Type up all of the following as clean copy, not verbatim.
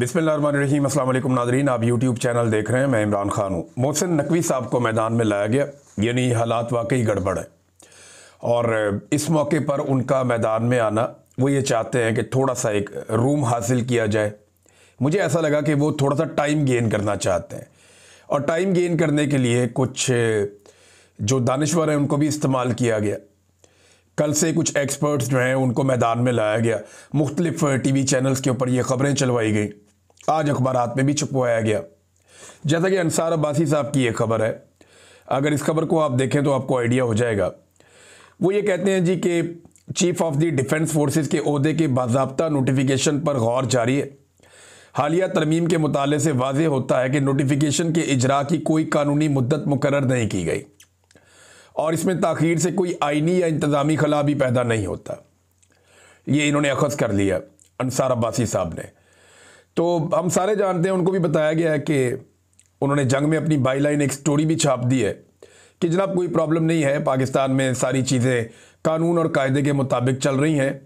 बिस्मिल्लाहिर्रहमानिर्रहीम। अस्सलाम वालेकुम नाज़रीन, आप यूट्यूब चैनल देख रहे हैं। मैं इमरान खान हूँ। मोहसिन नकवी साहब को मैदान में लाया गया, यानी हालात वाकई गड़बड़ है और इस मौके पर उनका मैदान में आना, वो ये चाहते हैं कि थोड़ा सा एक रूम हासिल किया जाए। मुझे ऐसा लगा कि वो थोड़ा सा टाइम गेन करना चाहते हैं और टाइम गेन करने के लिए कुछ जो दानिश्वर हैं उनको भी इस्तेमाल किया गया। कल से कुछ एक्सपर्ट्स जो हैं उनको मैदान में लाया गया, मुख्तलिफ टीवी चैनल्स के ऊपर ये ख़बरें चलवाई गई, आज अखबारात में भी छपवाया गया। जैसा कि अंसार अब्बासी साहब की ये खबर है, अगर इस खबर को आप देखें तो आपको आइडिया हो जाएगा। वो ये कहते हैं जी कि chief of the defence forces के ओहदे के बाज़ाब्ता नोटिफिकेशन पर गौर जारी है। हालिया तरमीम के मुताले से वाज़ेह होता है कि नोटिफिकेशन के इजरा की कोई कानूनी मुद्दत मुकर्रर नहीं की गई और इसमें ताख़ीर से कोई आइनी या इंतज़ामी खला भी पैदा नहीं होता। ये इन्होंने अखज़ कर लिया अंसार अब्बासी साहब ने। तो हम सारे जानते हैं, उनको भी बताया गया है कि उन्होंने जंग में अपनी बाई लाइन एक स्टोरी भी छाप दी है कि जनाब कोई प्रॉब्लम नहीं है, पाकिस्तान में सारी चीज़ें कानून और कायदे के मुताबिक चल रही हैं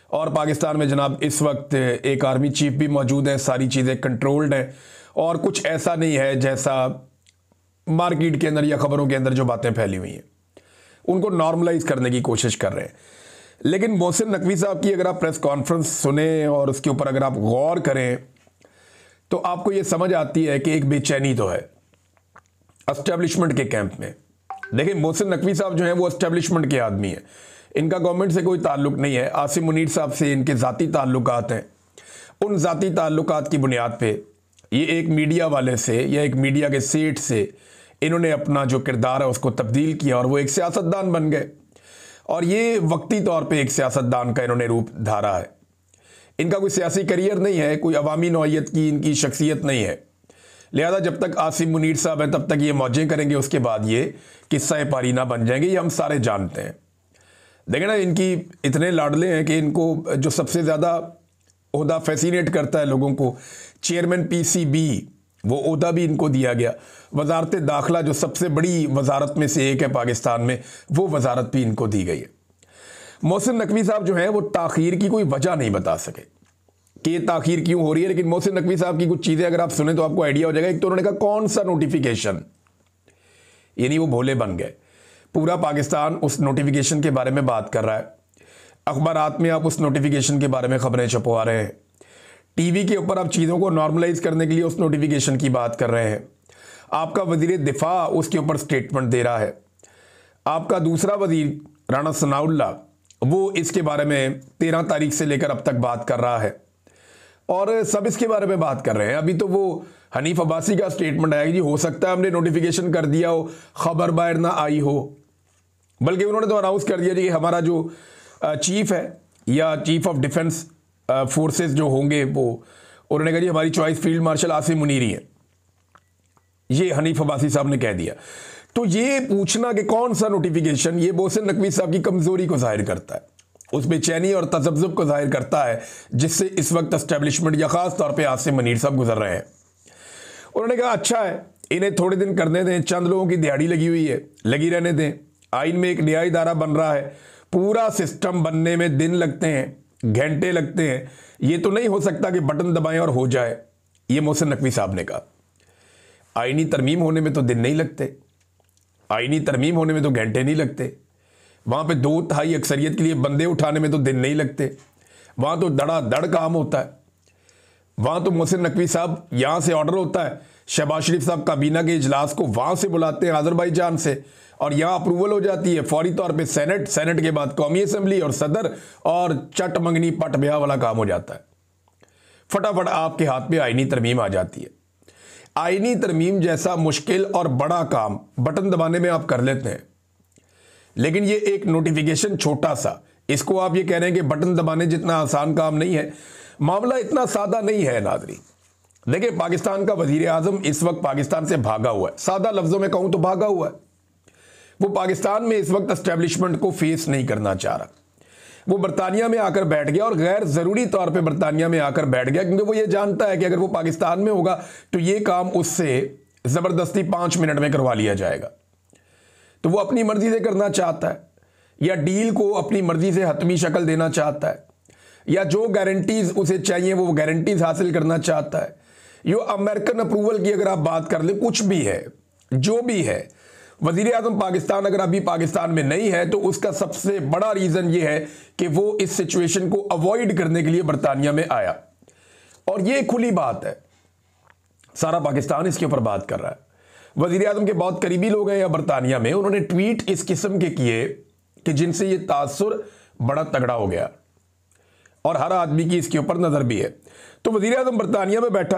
और पाकिस्तान में जनाब इस वक्त एक आर्मी चीफ भी मौजूद है, सारी चीज़ें कंट्रोल्ड हैं और कुछ ऐसा नहीं है जैसा मार्केट के अंदर या खबरों के अंदर जो बातें फैली हुई हैं, उनको नॉर्मलाइज करने की कोशिश कर रहे हैं। लेकिन मोहसिन नकवी साहब की अगर आप प्रेस कॉन्फ्रेंस सुने और उसके ऊपर अगर आप गौर करें तो आपको ये समझ आती है कि एक बेचैनी तो है एस्टेब्लिशमेंट के कैंप में। देखिए, मोहसिन नकवी साहब जो हैं वो एस्टेब्लिशमेंट के आदमी हैं, इनका गवर्नमेंट से कोई ताल्लुक नहीं है। आसिम मुनीर साहब से इनके ज़ाती ताल्लुकात हैं। उन ज़ाती ताल्लुकात की बुनियाद पे ये एक मीडिया वाले से या एक मीडिया के सेठ से इन्होंने अपना जो किरदार है उसको तब्दील किया और वो एक सियासतदान बन गए और ये वक्ती तौर पे एक सियासतदान का इन्होंने रूप धारा है। इनका कोई सियासी करियर नहीं है, कोई अवामी नौइयत की इनकी शख्सियत नहीं है। लिहाजा जब तक आसिम मुनीर साहब हैं तब तक ये मौजें करेंगे, उसके बाद ये किस्सा पारीना बन जाएंगे, ये हम सारे जानते हैं। देखें ना, इनकी इतने लाडले हैं कि इनको जो सबसे ज़्यादा ओहदा फैसिनेट करता है लोगों को, चेयरमैन पीसीबी, वो ओहदा भी इनको दिया गया। वजारत दाखिला जो सबसे बड़ी वजारत में से एक है पाकिस्तान में, वो वजारत भी इनको दी गई है। मोहसिन नकवी साहब जो हैं वो ताख़ीर की कोई वजह नहीं बता सके कि ये ताख़ीर क्यों हो रही है। लेकिन मोहसिन नकवी साहब की कुछ चीज़ें अगर आप सुने तो आपको आइडिया हो जाएगा। एक तो उन्होंने कहा कौन सा नोटिफिकेशन, यानी वो भोले बन गए। पूरा पाकिस्तान उस नोटिफिकेशन के बारे में बात कर रहा है, अखबारात में आप उस नोटिफिकेशन के बारे में खबरें छपवा रहे हैं, टीवी के ऊपर आप चीज़ों को नॉर्मलाइज करने के लिए उस नोटिफिकेशन की बात कर रहे हैं, आपका वजीर दिफा उसके ऊपर स्टेटमेंट दे रहा है, आपका दूसरा वजीर राना सनाउल्लाह वो इसके बारे में 13 तारीख से लेकर अब तक बात कर रहा है और सब इसके बारे में बात कर रहे हैं। अभी तो वो हनीफ अब्बासी का स्टेटमेंट आया जी, हो सकता है हमने नोटिफिकेशन कर दिया हो, खबर बाहर ना आई हो, बल्कि उन्होंने तो अनाउंस कर दिया जी कि हमारा जो चीफ है या चीफ ऑफ डिफेंस फोर्सेस जो होंगे वो, उन्होंने कहा जी हमारी choice field marshal Asim Munir ही है। ये हनीफ अब्बासी साहब ने कह दिया। तो ये पूछना कि कौन सा नोटिफिकेशन, ये मोहसिन नकवी साहब की कमजोरी को जाहिर करता है, उस बेचैनी और तजब्जुब को जाहिर करता है जिससे इस वक्त एस्टेब्लिशमेंट या खास तौर पे आसिम मुनीर साहब गुजर रहे हैं। उन्होंने कहा अच्छा है, इन्हें थोड़े दिन करने दें, चंद लोगों की दिहाड़ी लगी हुई है, लगी रहने दें। आइन में एक नया इदारा बन रहा है, पूरा सिस्टम बनने में दिन लगते हैं, घंटे लगते हैं। ये तो नहीं हो सकता कि बटन दबाएं और हो जाए। ये मोहसिन नकवी साहब ने कहा। आईनी तरमीम होने में तो दिन नहीं लगते, आईनी तरमीम होने में तो घंटे नहीं लगते, वहाँ पे 2/3 अक्सरियत के लिए बंदे उठाने में तो दिन नहीं लगते, वहाँ तो धड़ाधड़ काम होता है। वहाँ तो मोहसिन नकवी साहब यहाँ से ऑर्डर होता है, शहबाज शरीफ साहब काबीना के इजलास को वहाँ से बुलाते हैं अजरबैजान से और यहाँ अप्रूवल हो जाती है फौरी तौर पे सेनेट, सेनेट के बाद कौमी असम्बली और सदर, और चट मंगनी पट ब्याह वाला काम हो जाता है। फटाफट आपके हाथ में आईनी तरमीम आ जाती है। आईनी तरमीम जैसा मुश्किल और बड़ा काम बटन दबाने में आप कर लेते हैं, लेकिन ये एक नोटिफिकेशन छोटा सा, इसको आप ये कह रहे हैं कि बटन दबाने जितना आसान काम नहीं है। मामला इतना सादा नहीं है नाज़रीन। देखिए, पाकिस्तान का वजीर आजम इस वक्त पाकिस्तान से भागा हुआ है, सादा लफ्जों में कहूं तो भागा हुआ है। वो पाकिस्तान में इस वक्त एस्टेब्लिशमेंट को फेस नहीं करना चाह रहा। वो बरतानिया में आकर बैठ गया और गैर ज़रूरी तौर पे बरतानिया में आकर बैठ गया, क्योंकि वो ये जानता है कि अगर वो पाकिस्तान में होगा तो ये काम उससे ज़बरदस्ती 5 मिनट में करवा लिया जाएगा। तो वो अपनी मर्जी से करना चाहता है या डील को अपनी मर्जी से हतमी शक्ल देना चाहता है या जो गारंटीज उसे चाहिए वो गारंटीज हासिल करना चाहता है। यो अमेरिकन अप्रूवल की अगर आप बात कर ले, कुछ भी है, जो भी है, वजीर आजम पाकिस्तान अगर अभी पाकिस्तान में नहीं है तो उसका सबसे बड़ा रीजन ये है कि वो इस सिचुएशन को अवॉइड करने के लिए बरतानिया में आया। और ये खुली बात है, सारा पाकिस्तान इसके ऊपर बात कर रहा है। वजीर आजम के बहुत करीबी लोग हैं या बरतानिया में, उन्होंने ट्वीट इस किस्म के किए कि जिनसे ये तासुर बड़ा तगड़ा हो गया और हर आदमी की इसके ऊपर नजर भी है। तो वजीर आजम बरतानिया में बैठा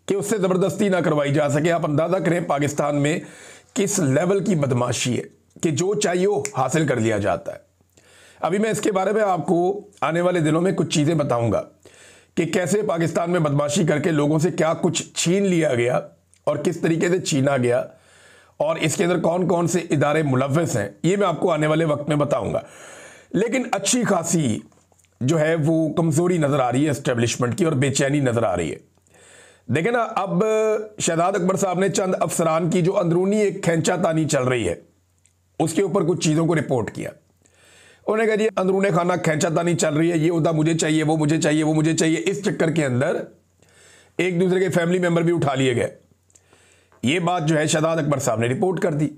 कि उससे जबरदस्ती ना करवाई जा सके। आप अंदाजा करें पाकिस्तान में किस लेवल की बदमाशी है कि जो चाहिए वो हासिल कर लिया जाता है। अभी मैं इसके बारे में आपको आने वाले दिनों में कुछ चीजें बताऊंगा कि कैसे पाकिस्तान में बदमाशी करके लोगों से क्या कुछ छीन लिया गया और किस तरीके से छीना गया और इसके अंदर कौन कौन से इदारे मुलव्वस हैं, ये मैं आपको आने वाले वक्त में बताऊंगा। लेकिन अच्छी खासी जो है वो कमजोरी नजर आ रही है एस्टेब्लिशमेंट की और बेचैनी नजर आ रही है। देखें ना, अब शहजाद अकबर साहब ने चंद अफसरान की जो अंदरूनी एक खींचातानी चल रही है उसके ऊपर कुछ चीज़ों को रिपोर्ट किया। उन्होंने कहा जी अंदरूनी खाना खींचातानी चल रही है, ये उदा मुझे चाहिए, वो मुझे चाहिए, वो मुझे चाहिए। इस चक्कर के अंदर एक दूसरे के फैमिली मेंबर भी उठा लिए गए। ये बात जो है शहजाद अकबर साहब ने रिपोर्ट कर दी।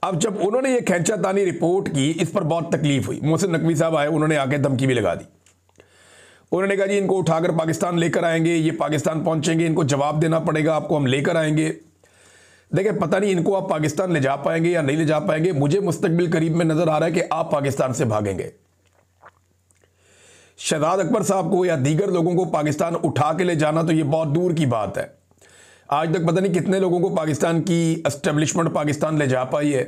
अब जब उन्होंने ये खींचातानी रिपोर्ट की, इस पर बहुत तकलीफ हुई। मोहसिन नकवी साहब आए, उन्होंने आके धमकी भी लगा दी। उन्होंने कहा जी इनको उठाकर पाकिस्तान लेकर आएंगे, ये पाकिस्तान पहुंचेंगे, इनको जवाब देना पड़ेगा, आपको हम लेकर आएंगे। देखिए पता नहीं इनको आप पाकिस्तान ले जा पाएंगे या नहीं ले जा पाएंगे। मुझे मुस्तकबिल करीब में नजर आ रहा है कि आप पाकिस्तान से भागेंगे। शहजाद अकबर साहब को या दीगर लोगों को पाकिस्तान उठा के ले जाना तो ये बहुत दूर की बात है। आज तक पता नहीं कितने लोगों को पाकिस्तान की एस्टेब्लिशमेंट पाकिस्तान ले जा पाई है।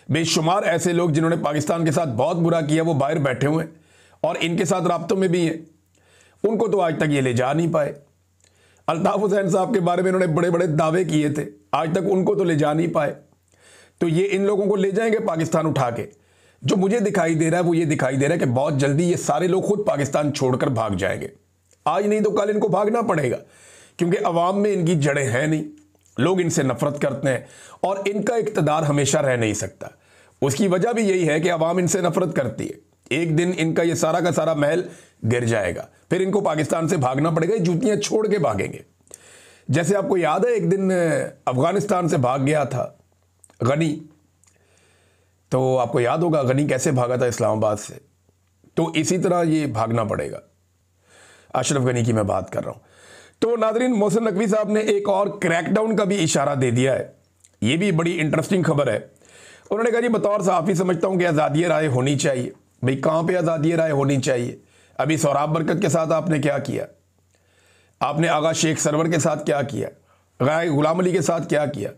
बेशुमार ऐसे लोग जिन्होंने पाकिस्तान के साथ बहुत बुरा किया वो बाहर बैठे हुए हैं और इनके साथ राब्तों में भी हैं, उनको तो आज तक ये ले जा नहीं पाए। अल्ताफ हुसैन साहब के बारे में इन्होंने बड़े बड़े दावे किए थे, आज तक उनको तो ले जा नहीं पाए। तो ये इन लोगों को ले जाएंगे पाकिस्तान उठा के। जो मुझे दिखाई दे रहा है वो ये दिखाई दे रहा है कि बहुत जल्दी ये सारे लोग खुद पाकिस्तान छोड़कर भाग जाएंगे। आज नहीं तो कल इनको भागना पड़ेगा, क्योंकि अवाम में इनकी जड़ें हैं नहीं, लोग इनसे नफरत करते हैं और इनका इक़्तिदार हमेशा रह नहीं सकता। उसकी वजह भी यही है कि अवाम इनसे नफरत करती है। एक दिन इनका ये सारा का सारा महल गिर जाएगा, फिर इनको पाकिस्तान से भागना पड़ेगा, जूतियां छोड़ के भागेंगे। जैसे आपको याद है एक दिन अफगानिस्तान से भाग गया था गनी, तो आपको याद होगा गनी कैसे भागा था इस्लामाबाद से। तो इसी तरह ये भागना पड़ेगा। अशरफ गनी की मैं बात कर रहा हूं। तो नादरीन, मोहसिन नकवी साहब ने एक और क्रैकडाउन का भी इशारा दे दिया है। ये भी बड़ी इंटरेस्टिंग खबर है। उन्होंने कहा जी बतौर सहाफ़ी समझता हूं कि आज़ादी राय होनी चाहिए। भाई कहां पे आज़ादी राय होनी चाहिए? अभी सोहराब बरकत के साथ आपने क्या किया, आपने आगा शेख सरवर के साथ क्या किया, गाय गुलाम अली के साथ क्या किया,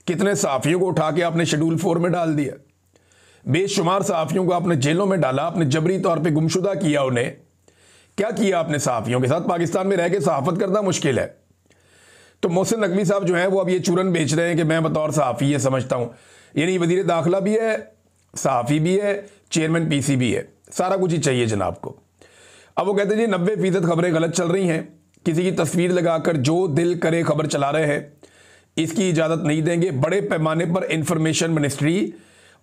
कितने सहाफ़ियों को उठा के आपने शेड्यूल 4 में डाल दिया, बेशुमार सहाफ़ियों को आपने जेलों में डाला, आपने जबरी तौर पे गुमशुदा किया उन्हें। क्या किया आपने सहाफ़ियों के साथ? पाकिस्तान में रह के सहाफ़त करना मुश्किल है। तो मोहसिन नकवी साहब जो है वो अब ये चूरन बेच रहे हैं कि मैं बतौर सहाफ़ी ये समझता हूँ। यानी वज़ीर दाखिला भी है, सहाफ़ी भी है, चेयरमैन पीसी भी है, सारा कुछ ही चाहिए जनाब को। अब वो कहते हैं जी 90% खबरें गलत चल रही हैं, किसी की तस्वीर लगाकर जो दिल करे खबर चला रहे हैं, इसकी इजाज़त नहीं देंगे। बड़े पैमाने पर इंफॉर्मेशन मिनिस्ट्री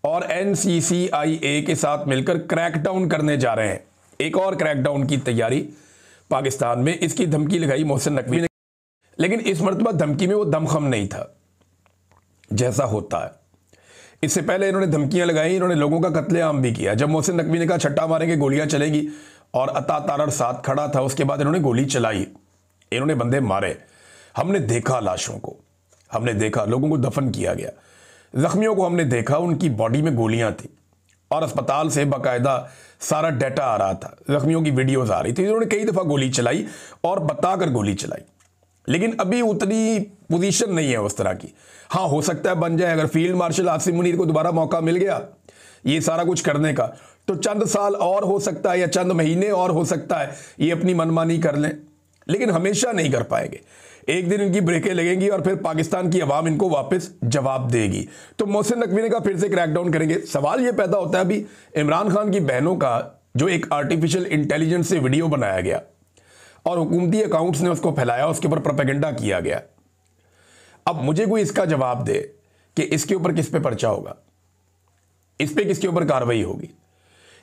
और NCCIA के साथ मिलकर क्रैकडाउन करने जा रहे हैं। एक और क्रैकडाउन की तैयारी पाकिस्तान में, इसकी धमकी लगाई मोहसिन नकवी ने। लेकिन इस मरतबा धमकी में वो दमखम नहीं था जैसा होता है। इससे पहले इन्होंने धमकियां लगाई, इन्होंने लोगों का कत्लेआम भी किया। जब मोहसिन नकवी ने कहा छट्टा मारेंगे गोलियां चलेगी और अता तारड़ साथ खड़ा था, उसके बाद इन्होंने गोली चलाई, इन्होंने बंदे मारे। हमने देखा लाशों को, हमने देखा लोगों को दफन किया गया, जख्मियों को हमने देखा, उनकी बॉडी में गोलियां थी और अस्पताल से बाकायदा सारा डाटा आ रहा था, जख्मियों की वीडियोस आ रही थी। इन्होंने कई दफ़ा गोली चलाई और बताकर गोली चलाई। लेकिन अभी उतनी पोजीशन नहीं है उस तरह की। हाँ, हो सकता है बन जाए, अगर फील्ड मार्शल आसिम मुनीर को दोबारा मौका मिल गया ये सारा कुछ करने का, तो चंद साल और हो सकता है या चंद महीने और हो सकता है ये अपनी मनमानी कर लें, लेकिन हमेशा नहीं कर पाएंगे। एक दिन इनकी ब्रेकें लगेंगी और फिर पाकिस्तान की आवाम इनको वापस जवाब देगी। तो मोहसिन नकवी ने कहा फिर से क्रैकडाउन करेंगे। सवाल ये पैदा होता है, अभी इमरान खान की बहनों का जो एक आर्टिफिशियल इंटेलिजेंस से वीडियो बनाया गया और हुकूमती अकाउंट्स ने उसको फैलाया, उसके ऊपर प्रोपेगेंडा किया गया। अब मुझे कोई इसका जवाब दे कि इसके ऊपर किस पे पर्चा होगा, इस पे किसके ऊपर कार्रवाई होगी।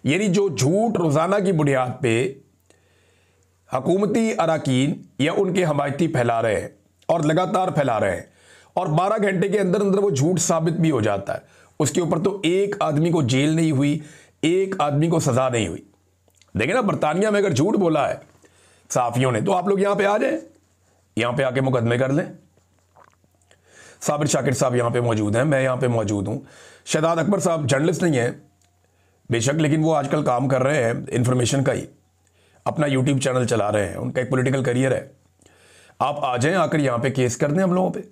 यानी जो झूठ रोजाना की बुनियाद पे हुकूमती अरकान या उनके हमायती फैला रहे हैं और लगातार फैला रहे हैं, और 12 घंटे के अंदर अंदर वो झूठ साबित भी हो जाता है, उसके ऊपर तो एक आदमी को जेल नहीं हुई, एक आदमी को सजा नहीं हुई। देखिए ना, बरतानिया में अगर झूठ बोला है सहाफियों ने, तो आप लोग यहां पे आ जाए, यहां पे आके मुकदमे कर लें। साबिर शाकिर साहब यहां पे मौजूद हैं, मैं यहां पे मौजूद हूं। शहजाद अकबर साहब जर्नलिस्ट नहीं है बेशक, लेकिन वो आजकल काम कर रहे हैं इंफॉर्मेशन का ही, अपना यूट्यूब चैनल चला रहे हैं, उनका एक पॉलिटिकल करियर है। आप आ जाएं, आकर यहां पे केस कर दें हम लोगों पे,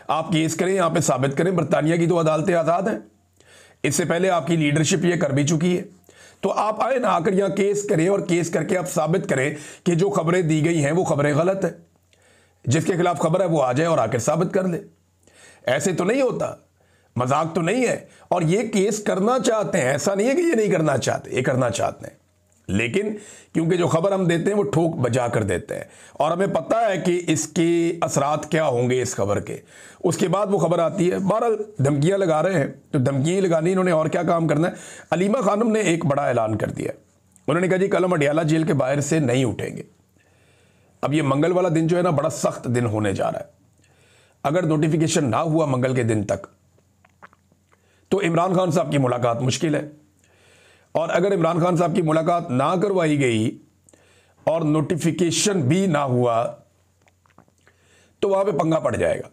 आप केस करें, यहां पे साबित करें। बरतानिया की तो अदालतें आज़ाद हैं, इससे पहले आपकी लीडरशिप ये कर भी चुकी है। तो आप आए ना, आकर यहां केस करें और केस करके आप साबित करें कि जो खबरें दी गई हैं वो खबरें गलत है। जिसके खिलाफ खबर है वो आ जाए और आकर साबित कर ले। ऐसे तो नहीं होता, मजाक तो नहीं है। और ये केस करना चाहते हैं, ऐसा नहीं है कि ये नहीं करना चाहते, ये करना चाहते हैं, लेकिन क्योंकि जो खबर हम देते हैं वो ठोक बजा कर देते हैं, और हमें पता है कि इसके असरात क्या होंगे इस खबर के। उसके बाद वो खबर आती है। बहरहाल धमकियां लगा रहे हैं, तो धमकियां लगानी, इन्होंने और क्या काम करना है। अलीमा खानम ने एक बड़ा ऐलान कर दिया, उन्होंने कहा जी कल हम अडियाला जेल के बाहर से नहीं उठेंगे। अब ये मंगल वाला दिन जो है ना, बड़ा सख्त दिन होने जा रहा है। अगर नोटिफिकेशन ना हुआ मंगल के दिन तक, तो इमरान खान साहब की मुलाकात मुश्किल है। और अगर इमरान खान साहब की मुलाकात ना करवाई गई और नोटिफिकेशन भी ना हुआ, तो वहां पे पंगा पड़ जाएगा।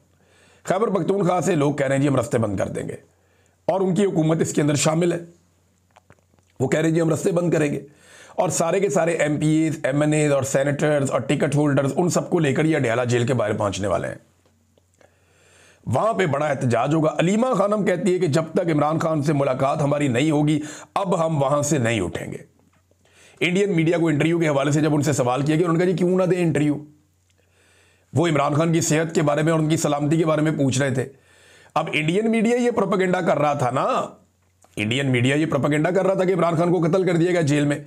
खैबर पख्तूनख्वा से लोग कह रहे हैं जी हम रास्ते बंद कर देंगे, और उनकी हुकूमत इसके अंदर शामिल है। वो कह रहे हैं जी हम रास्ते बंद करेंगे, और सारे के सारे MPs, MNAs और सेनेटर्स और टिकट होल्डर्स, उन सबको लेकर ये अडियाला जेल के बाहर पहुंचने वाले हैं। वहां पे बड़ा एहतजाज होगा। अलीमा खानम कहती है कि जब तक इमरान खान से मुलाकात हमारी नहीं होगी, अब हम वहां से नहीं उठेंगे। इंडियन मीडिया को इंटरव्यू के हवाले से जब उनसे सवाल किया गया, उन्होंने कहा जी क्यों ना दें इंटरव्यू। वो इमरान खान की सेहत के बारे में और उनकी सलामती के बारे में पूछ रहे थे। अब इंडियन मीडिया ये प्रोपेगेंडा कर रहा था ना, इंडियन मीडिया ये प्रोपेगेंडा कर रहा था कि इमरान खान को कत्ल कर दिया गया जेल में।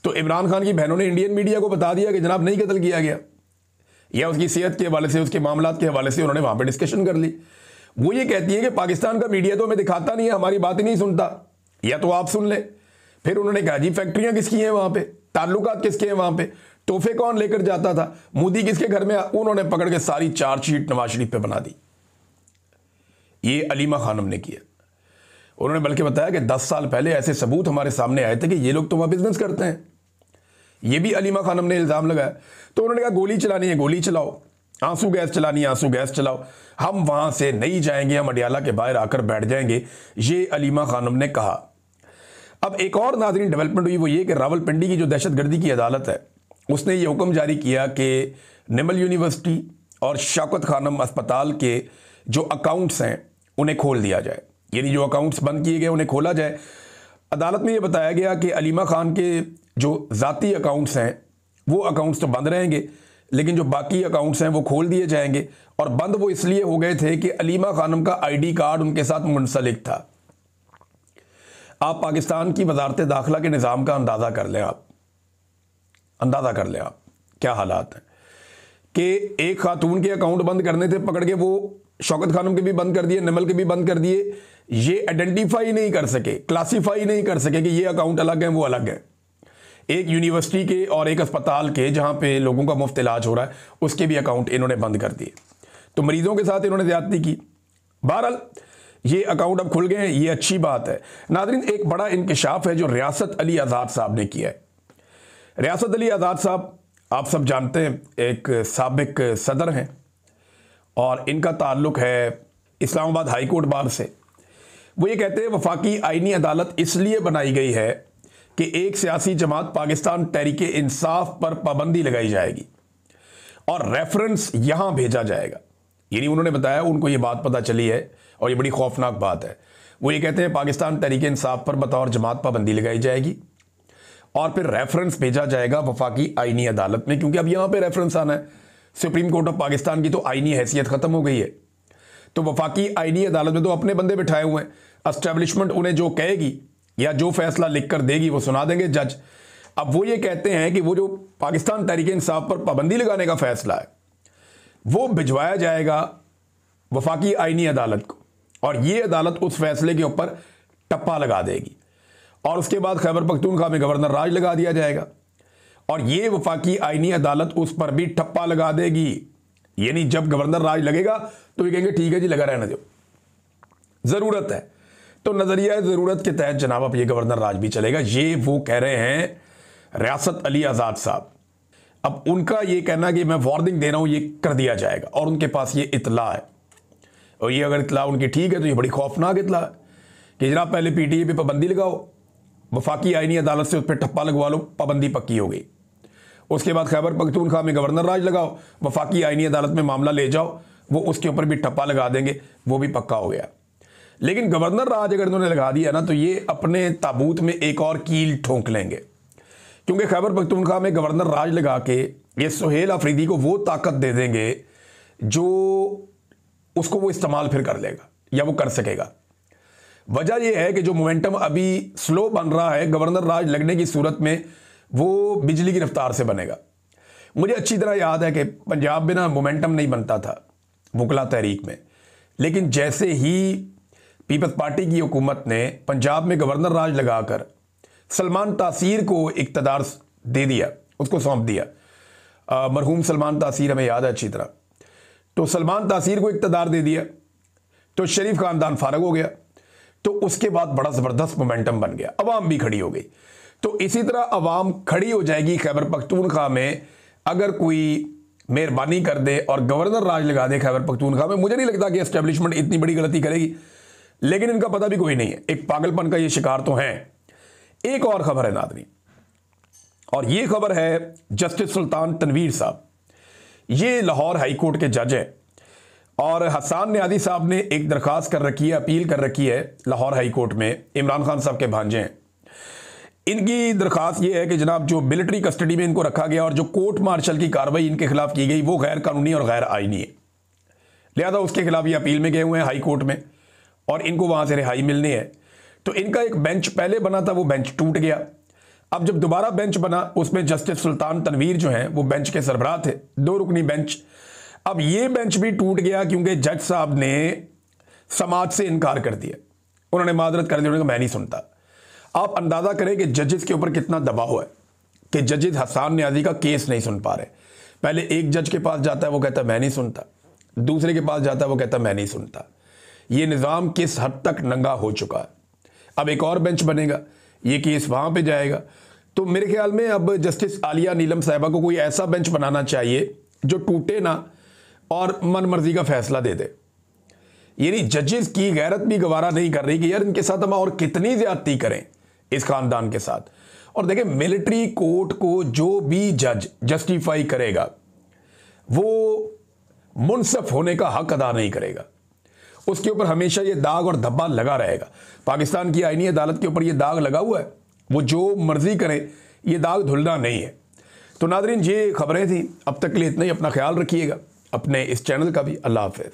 तो इमरान खान की बहनों ने इंडियन मीडिया को बता दिया कि जनाब नहीं कत्ल किया गया, या उसकी सेहत के हवाले से, उसके मामलात के हवाले से उन्होंने वहां पे डिस्कशन कर ली। वो ये कहती है कि पाकिस्तान का मीडिया तो हमें दिखाता नहीं है, हमारी बात ही नहीं सुनता, या तो आप सुन ले। फिर उन्होंने कहा जी फैक्ट्रियां किसकी हैं वहां पे, ताल्लुकात किसके हैं वहां पे, तोहफे कौन लेकर जाता था, मोदी किसके घर में। उन्होंने पकड़ के सारी चार्जशीट नवाज शरीफ पे बना दी। ये अलीमा खानम ने किया। उन्होंने बल्कि बताया कि 10 साल पहले ऐसे सबूत हमारे सामने आए थे कि ये लोग तो वहां बिजनेस करते हैं। ये भी अलीमा खानम ने इल्जाम लगाया। तो उन्होंने कहा गोली चलानी है गोली चलाओ, आंसू गैस चलानी है आंसू गैस चलाओ, हम वहां से नहीं जाएंगे, हम अडियाला के बाहर आकर बैठ जाएंगे, ये अलीमा खानम ने कहा। अब एक और नाज़रीन डेवलपमेंट हुई, वो ये कि रावलपिंडी की जो दहशतगर्दी की अदालत है, उसने ये हुक्म जारी किया कि निमल यूनिवर्सिटी और शौकत खानम अस्पताल के जो अकाउंट्स हैं उन्हें खोल दिया जाए, यानी जो अकाउंट्स बंद किए गए उन्हें खोला जाए। अदालत में यह बताया गया कि अलीमा खान के जो ज़ाती अकाउंट्स हैं वो अकाउंट्स तो बंद रहेंगे, लेकिन जो बाकी अकाउंट्स हैं वो खोल दिए जाएंगे। और बंद वो इसलिए हो गए थे कि अलीमा खानम का ID कार्ड उनके साथ मुंसलिक था। आप पाकिस्तान की वजारत दाखिला के निज़ाम का अंदाज़ा कर लें, आप अंदाज़ा कर लें आप क्या हालात हैं कि एक खातून के अकाउंट बंद करने थे, पकड़ के वो शौकत खानम के भी बंद कर दिए, निमल के भी बंद कर दिए। ये आइडेंटिफाई नहीं कर सके, क्लासीफाई नहीं कर सके कि ये अकाउंट अलग है वो अलग है। एक यूनिवर्सिटी के और एक अस्पताल के जहां पे लोगों का मुफ्त इलाज हो रहा है, उसके भी अकाउंट इन्होंने बंद कर दिए। तो मरीजों के साथ इन्होंने ज्यादती की। बहरहाल ये अकाउंट अब खुल गए हैं, ये अच्छी बात है। नाज़रीन, एक बड़ा इंकशाफ है जो रियासत अली आज़ाद साहब ने किया है। रियासत अली आज़ाद साहब आप सब जानते हैं, एक साबिक सदर हैं और इनका ताल्लुक है इस्लामाबाद हाई कोर्ट बार से। वो ये कहते हैं वफाकी आईनी अदालत इसलिए बनाई गई है कि एक सियासी जमात पाकिस्तान तहरीक इंसाफ पर पाबंदी लगाई जाएगी और रेफरेंस यहां भेजा जाएगा। यानी उन्होंने बताया, उनको ये बात पता चली है और ये बड़ी खौफनाक बात है। वो ये कहते हैं पाकिस्तान तहरीक इंसाफ पर बतौर जमात पाबंदी लगाई जाएगी और फिर रेफरेंस भेजा जाएगा वफाकी आईनी अदालत में, क्योंकि अब यहां पे रेफरेंस आना है। सुप्रीम कोर्ट ऑफ पाकिस्तान की तो आईनी हैसियत खत्म हो गई है, तो वफाकी आईनी अदालत में तो अपने बंदे बिठाए हुए हैं। एस्टेब्लिशमेंट उन्हें जो कहेगी या जो फैसला लिख कर देगी वो सुना देंगे जज। अब वो ये कहते हैं कि वो जो पाकिस्तान तहरीक इंसाफ पर पाबंदी लगाने का फैसला है वो भिजवाया जाएगा वफाकी आईनी अदालत को, और ये अदालत उस फैसले के ऊपर टप्पा लगा देगी और उसके बाद खैबर पख्तूनख्वा में गवर्नर राज लगा दिया जाएगा और ये वफाकी आईनी अदालत उस पर भी ठप्पा लगा देगी। यानी जब गवर्नर राज लगेगा तो ये कहेंगे ठीक है जी, लगा रहने दो, जरूरत है। तो नजरिया जरूरत के तहत जनाब अब ये गवर्नर राज भी चलेगा। ये वो कह रहे हैं रियासत अली आजाद साहब। अब उनका ये कहना कि मैं वार्निंग दे रहा हूं, ये कर दिया जाएगा, और उनके पास ये इतला है, और ये अगर इतला उनकी ठीक है तो ये बड़ी खौफनाक इतला है कि जनाब पहले पीटीए पे पाबंदी लगाओ, वफाकी आईनी अदालत से उस पर ठप्पा लगवा लो, पाबंदी पक्की हो गई। उसके बाद खैबर पख्तूनख्वा में गवर्नर राज लगाओ, वफाकी आईनी अदालत में मामला ले जाओ, वो उसके ऊपर भी ठप्पा लगा देंगे, वो भी पक्का हो गया। लेकिन गवर्नर राज अगर इन्होंने लगा दिया ना तो ये अपने ताबूत में एक और कील ठोंक लेंगे, क्योंकि खैबर पख्तूनख्वा में गवर्नर राज लगा के ये सुहेल अफरीदी को वो ताकत दे देंगे जो उसको वो इस्तेमाल फिर कर लेगा या वो कर सकेगा। वजह यह है कि जो मोमेंटम अभी स्लो बन रहा है, गवर्नर राज लगने की सूरत में वो बिजली की रफ्तार से बनेगा। मुझे अच्छी तरह याद है कि पंजाब में ना मोमेंटम नहीं बनता था वकला तहरीक में, लेकिन जैसे ही पीपल्स पार्टी की हुकूमत ने पंजाब में गवर्नर राज लगाकर सलमान तासीर को इक़्तिदार दे दिया, उसको सौंप दिया, मरहूम सलमान तासीर हमें याद है अच्छी तरह, तो सलमान तासीर को इक़्तिदार दे दिया तो शरीफ खानदान फारग हो गया। तो उसके बाद बड़ा ज़बरदस्त मोमेंटम बन गया, अवाम भी खड़ी हो गई। तो इसी तरह अवाम खड़ी हो जाएगी खैबर पख्तूनख्वा में अगर कोई मेहरबानी कर दे और गवर्नर राज लगा दे खैबर पख्तूनख्वा में। मुझे नहीं लगता कि एस्टेब्लिशमेंट इतनी बड़ी गलती करेगी, लेकिन इनका पता भी कोई नहीं है, एक पागलपन का ये शिकार तो हैं। एक और खबर है नादरी, और ये खबर है जस्टिस सुल्तान तनवीर साहब, ये लाहौर हाई कोर्ट के जज हैं, और हसन नियाज़ी साहब ने एक दरख्वास्त कर रखी है, अपील कर रखी है लाहौर हाई कोर्ट में, इमरान खान साहब के भांजे हैं। इनकी दरख्वास्त ये है कि जनाब जो मिलिट्री कस्टडी में इनको रखा गया और जो कोर्ट मार्शल की कार्रवाई इनके खिलाफ की गई वो गैर कानूनी और गैर आईनी है, लिहाजा उसके खिलाफ ये अपील में गए हुए हैं हाई कोर्ट में और इनको वहाँ से रिहाई मिलनी है। तो इनका एक बेंच पहले बना था, वो बेंच टूट गया। अब जब दोबारा बेंच बना उसमें जस्टिस सुल्तान तनवीर जो हैं वो बेंच के सरबराह थे, 2 रुकनी बेंच। अब ये बेंच भी टूट गया क्योंकि जज साहब ने समाज से इनकार कर दिया, उन्होंने माजरत कर दी, उन्होंने कहा मैं नहीं सुनता। आप अंदाज़ा करें कि जजेस के ऊपर कितना दबाव है कि जजेस हसन नियाज़ी का केस नहीं सुन पा रहे। पहले एक जज के पास जाता है वो कहता है मैं नहीं सुनता, दूसरे के पास जाता है वो कहता है मैं नहीं सुनता। ये निज़ाम किस हद तक नंगा हो चुका है। अब एक और बेंच बनेगा, ये केस वहाँ पे जाएगा। तो मेरे ख्याल में अब जस्टिस आलिया नीलम साहिबा को कोई ऐसा बेंच बनाना चाहिए जो टूटे ना और मन मर्जी का फैसला दे दे। यानी जजेस की गैरत भी गवारा नहीं कर रही कि यार इनके साथ हम और कितनी ज्यादती करें इस खानदान के साथ। और देखें मिलिट्री कोर्ट को जो भी जज जस्टिफाई करेगा वो मुनसफ होने का हक अदा नहीं करेगा, उसके ऊपर हमेशा ये दाग और धब्बा लगा रहेगा। पाकिस्तान की आईनी अदालत के ऊपर ये दाग लगा हुआ है, वो जो मर्जी करे ये दाग धुलना नहीं है। तो नादरीन ये खबरें थी, अब तक के लिए इतना ही। अपना ख्याल रखिएगा, अपने इस चैनल का भी। अल्लाह हाफ़िज़।